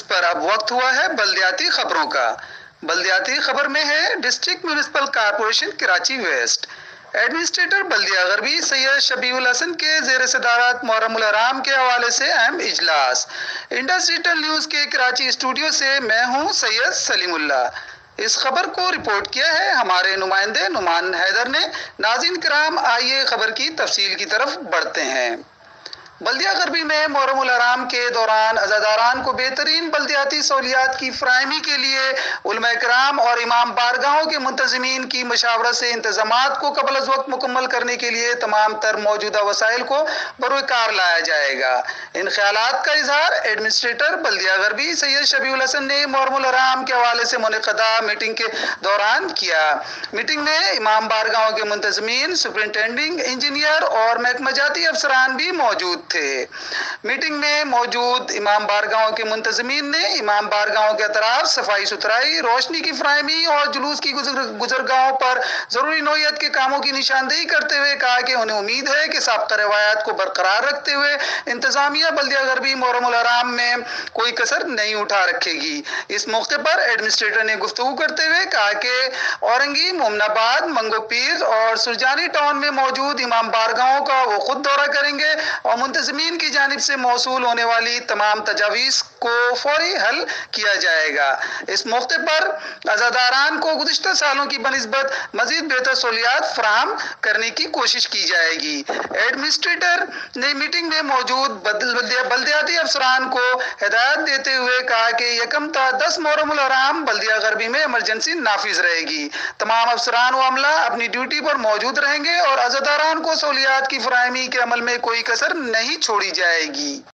پر اب وقت ہوا ہے بلدیاتی خبروں کا۔ بلدیاتی خبر میں ہے district municipal corporation Karachi west administrator بلدیہ غربی سید شبیہ الحسن کے زیر صدارت محرم الحرام کے حوالے سے اہم اجلاس۔ انڈس ڈیجیٹل نیوز کے کراچی اسٹوڈیو سے میں ہوں سید سلیم اللہ۔ اس خبر کو رپورٹ کیا ہے ہمارے نمائندے نعمان حیدر نے۔ ناظرین کرام، آئیے خبر کی تفصیل کی طرف بڑھتے ہیں۔ بلدیہ غربی میں محرم الحرام کے دوران عزاداران کو بہترین بلدیاتی سہولیات کی فراہمی کے لیے علماء کرام اور امام بارگاہوں کے منتظمین کی مشاورت سے انتظامات کو قبل از وقت مکمل کرنے کے لیے تمام تر موجودہ وسائل کو بروئے کار لایا جائے گا۔ ان خیالات کا اظہار ایڈمنسٹریٹر بلدیہ غربی سید شبیہ الحسن نے محرم الحرام کے حوالے سے منعقدہ میٹنگ کے دوران کیا۔ میٹنگ میں امام بارگاہوں کے منتظمین، سپرنٹینڈنگ انجینئر اور محکمہ جاتی افسران بھی موجود تھے۔ میٹنگ میں موجود امام بارگاہوں کے منتظمین نے امام بارگاہوں کے اطراف صفائی ستھرائی، روشنی کی فراہمی اور جلوس کی گزرگاہوں پر ضروری نوعیت کے کاموں کی نشاندہی کرتے ہوئے کہا کہ انہیں امید ہے کہ سابقہ روایات کو برقرار رکھتے ہوئے انتظامیہ بلدیہ غربی محرم الحرام میں کوئی کسر نہیں اٹھا رکھے گی۔ اس موقع پر ایڈمنسٹریٹر نے گفتگو کرتے ہوئے کہا کہ اورنگی، مومن آباد، منگو پیر اور سرجانی ٹاؤن میں موجود امام بارگاہوں کا وہ خود دورہ کریں گے اور منتظمین کی جانب سے موصول ہونے والی تمام تجاویز کو فوری حل کیا جائے گا۔ اس موقع پر عزاداران کو گزشتہ سالوں کی بنسبت مزید بہتر سہولیات فراہم کرنے کی کوشش کی جائے گی۔ ایڈمنسٹریٹر نے میٹنگ میں موجود بلدیاتی افسران کو ہدایت دیتے ہوئے کہا کہ 1 تا 10 محرم الحرام بلدیہ غربی میں ایمرجنسی نافذ رہے گی۔ تمام افسران و عملہ اپنی ڈیوٹی پر موجود رہیں گے اور عزاداران کو سہولیات کی فراہمی کے عمل میں کوئی کسر نہیں چھوڑی جائے گی۔